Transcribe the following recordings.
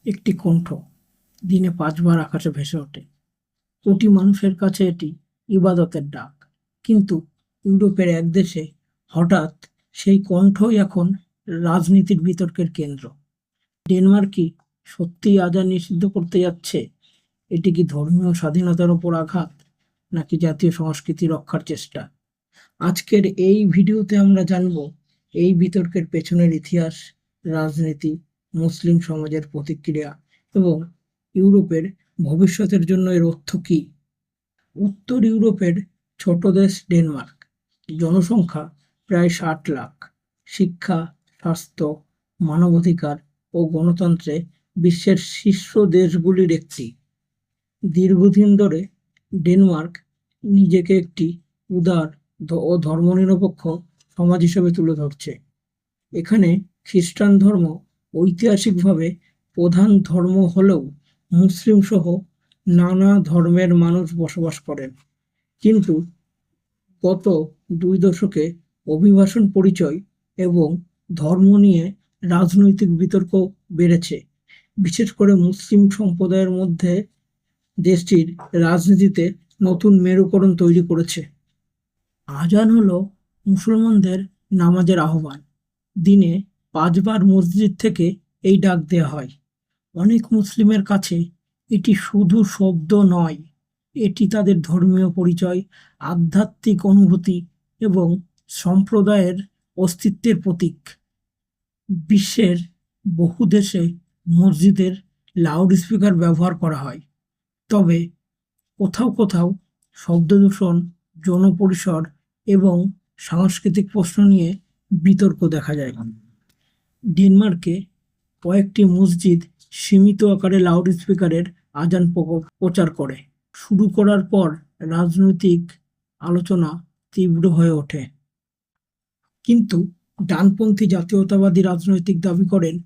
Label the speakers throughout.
Speaker 1: একটি কণ্ঠ দিনে 5 বার আকাশে ভেসে ওঠে। কোটি মানুষের কাছে এটি ইবাদতের ডাক। কিন্তু ইউরোপের এক দেশে হঠাৎ সেই কণ্ঠই এখন রাজনীতির বিতর্কের কেন্দ্র। ডেনমার্ক কি সত্যিই আজান নিষিদ্ধ করতে যাচ্ছে? এটি কি ধর্মীয় স্বাধীনতার ওপর আঘাত, নাকি জাতীয় সংস্কৃতি রক্ষার চেষ্টা? আজকের এই ভিডিওতে আমরা জানব এই বিতর্কের পেছনের ইতিহাস, রাজনীতি, মুসলিম সমাজের প্রতিক্রিয়া এবং ইউরোপের ভবিষ্যতের জন্য এর অর্থ কী। উত্তর ইউরোপের ছোট দেশ ডেনমার্ক, জনসংখ্যা প্রায় 60 লাখ, শিক্ষা, স্বাস্থ্য, মানবাধিকার ও গণতন্ত্রে বিশ্বের শীর্ষ দেশগুলির একটি। দীর্ঘদিন ধরে ডেনমার্ক নিজেকে একটি উদার ও ধর্মনিরপেক্ষ সমাজ হিসেবে তুলে ধরছে। এখানে খ্রিস্টান ধর্ম ঐতিহাসিকভাবে প্রধান ধর্ম হলেও মুসলিম সহ নানা ধর্মের মানুষ বসবাস করেন। কিন্তু গত 2 দশকে অভিবাসন পরিচয় এবং ধর্ম নিয়ে রাজনৈতিক বিতর্ক বেড়েছে, বিশেষ করে মুসলিম সম্প্রদায়ের মধ্যে। দেশটির রাজনীতিতে নতুন মেরুকরণ তৈরি করেছে। আজান হলো মুসলমানদের নামাজের আহ্বান। দিনে 5 বার মসজিদ থেকে এই ডাক দেয়া হয়। অনেক মুসলিমের কাছে এটি শুধু শব্দ নয়, এটি তাদের ধর্মীয় পরিচয়, আধ্যাত্মিক অনুভূতি এবং সম্প্রদায়ের অস্তিত্বের প্রতীক। বিশ্বের বহু দেশে মসজিদের লাউড স্পিকার ব্যবহার করা হয়, তবে কোথাও কোথাও শব্দদূষণ, জনপরিসর এবং সাংস্কৃতিক প্রশ্ন নিয়ে বিতর্ক দেখা যায়। ডেনমার্কে কয়েকটি মসজিদ সীমিত আকারে লাউড স্পিকারের আজান প্রচার করে। শুরু করার পর রাজনৈতিক আলোচনা তীব্র হয়ে ওঠে। কিন্তু ডানপন্থী জাতীয়তাবাদী রাজনৈতিক দাবি করেন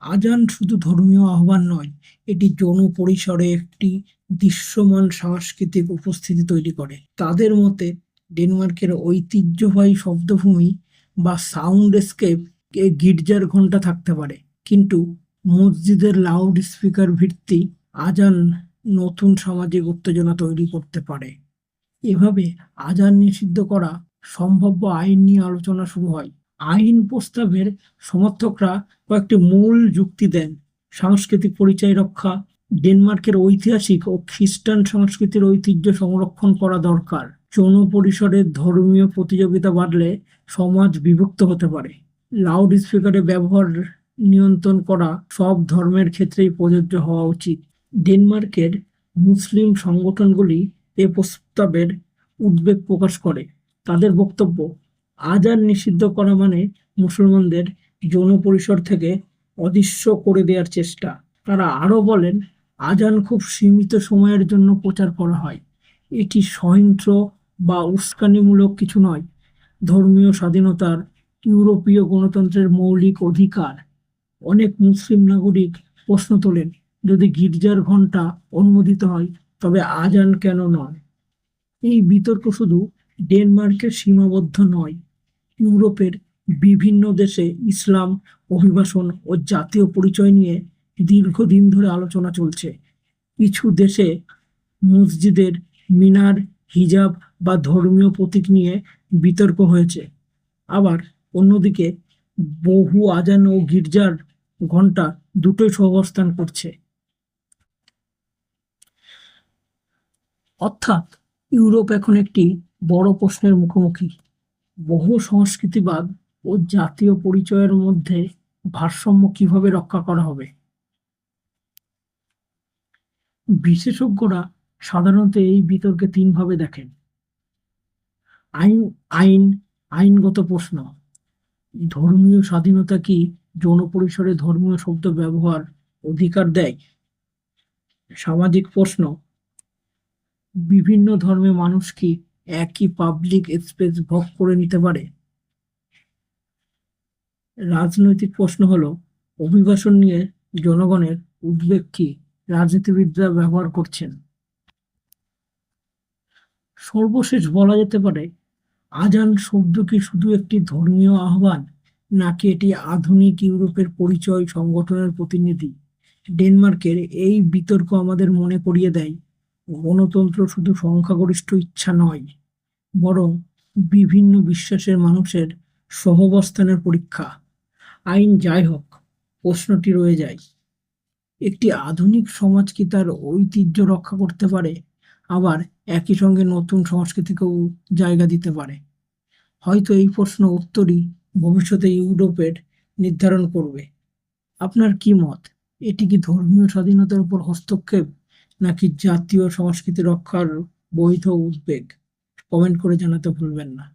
Speaker 1: আজান শুধু ধর্মীয় আহ্বান নয়, এটি জনপরিসরে একটি দৃশ্যমান সাংস্কৃতিক উপস্থিতি তৈরি করে। তাদের মতে ডেনমার্কের ঐতিহ্যবাহী শব্দভূমি বা সাউন্ড স্কেপ গির্জার ঘণ্টা থাকতে পারে, কিন্তু মসজিদের লাউড স্পিকার ভিত্তিক আজান নতুন সামাজিক উত্তেজনা তৈরি করতে পারে। এভাবে আজান নিষিদ্ধ করা সম্ভাব্য আইন নিয়ে আলোচনা শুরু হয়। আইন প্রস্তাবের সমর্থকরা কয়েকটি মূল যুক্তি দেন। সাংস্কৃতিক পরিচয় রক্ষা, ডেনমার্কের ঐতিহাসিক ও খ্রিস্টান সংস্কৃতির ঐতিহ্য সংরক্ষণ করা দরকার। জনপরিসরে ধর্মীয় প্রতিযোগিতা বাড়লে সমাজ বিভক্ত হতে পারে। লাউড স্পিকারের ব্যবহার নিয়ন্ত্রণ করা সব ধর্মের ক্ষেত্রেই প্রযোজ্য হওয়া উচিত। ডেনমার্কের মুসলিম সংগঠনগুলি এ প্রস্তাবের উদ্বেগ প্রকাশ করে। তাদের বক্তব্য, আজান নিষিদ্ধ করা মানে মুসলমানদের জনপরিসর থেকে অদৃশ্য করে দেওয়ার চেষ্টা। তারা আরও বলেন, আজান খুব সীমিত সময়ের জন্য প্রচার করা হয়, এটি সহিংস বা উস্কানিমূলক কিছু নয়। ধর্মীয় স্বাধীনতার, ইউরোপীয় গণতন্ত্রের মৌলিক অধিকার। অনেক মুসলিম নাগরিক প্রশ্ন তোলেন, যদি গির্জার ঘণ্টা অনুমোদিত হয় তবে আজান কেন নয়? এই বিতর্ক শুধু ডেনমার্কের সীমাবদ্ধ নয়, ইউরোপের বিভিন্ন দেশে ইসলাম, অভিবাসন ও জাতীয় পরিচয় নিয়ে দীর্ঘদিন ধরে আলোচনা চলছে। কিছু দেশে মসজিদের মিনার, হিজাব বা ধর্মীয় প্রতীক নিয়ে বিতর্ক হয়েছে। আবার অন্যদিকে বহু আজান ও গির্জার ঘণ্টা দুটোই সহাবস্থান করছে। অর্থাৎ ইউরোপ এখন একটি বড় প্রশ্নের মুখোমুখি। বহু সংস্কৃতিবাদ ও জাতীয় পরিচয়ের মধ্যে ভারসাম্য কিভাবে রক্ষা করা হবে? বিশেষজ্ঞরা সাধারণত এই বিতর্কে 3 ভাবে দেখেন। আইন আইনগত প্রশ্ন, ধর্মীয় স্বাধীনতা কি জনপরিসরে ধর্মীয় শব্দ ব্যবহার অধিকার দেয়? সামাজিক প্রশ্ন, বিভিন্ন ধর্মের মানুষ কি একই পাবলিক স্পেস ভোগ করে নিতে পারে? রাজনৈতিক প্রশ্ন হলো, অভিবাসন নিয়ে জনগণের উদ্বেগ কি রাজনীতিবিদরা ব্যবহার করছেন? সর্বশেষ বলা যেতে পারে, আজান শব্দ কি শুধু একটি ধর্মীয় আহ্বান, নাকি এটি আধুনিক ইউরোপের পরিচয় সংগঠনের প্রতিনিধি? ডেনমার্কের এই বিতর্ক আমাদের মনে করিয়ে দেয়, গণতন্ত্র শুধু সংখ্যাগরিষ্ঠ ইচ্ছা নয়, বরং বিভিন্ন বিশ্বাসের মানুষের সহাবস্থানের পরীক্ষা। আইন যাই হোক, প্রশ্নটি রয়ে যায়, একটি আধুনিক সমাজ কি তার ঐতিহ্য রক্ষা করতে পারে, আবার একই সঙ্গে নতুন সংস্কৃতিকেও জায়গা দিতে পারে? হয়তো এই প্রশ্ন উত্তরই ভবিষ্যতে ইউরোপের নির্ধারণ করবে। আপনার কি মত? এটি কি ধর্মীয় স্বাধীনতার উপর হস্তক্ষেপ, নাকি জাতীয় সংস্কৃতি রক্ষার বৈধ উদ্বেগ? কমেন্ট করে জানাতে ভুলবেন না।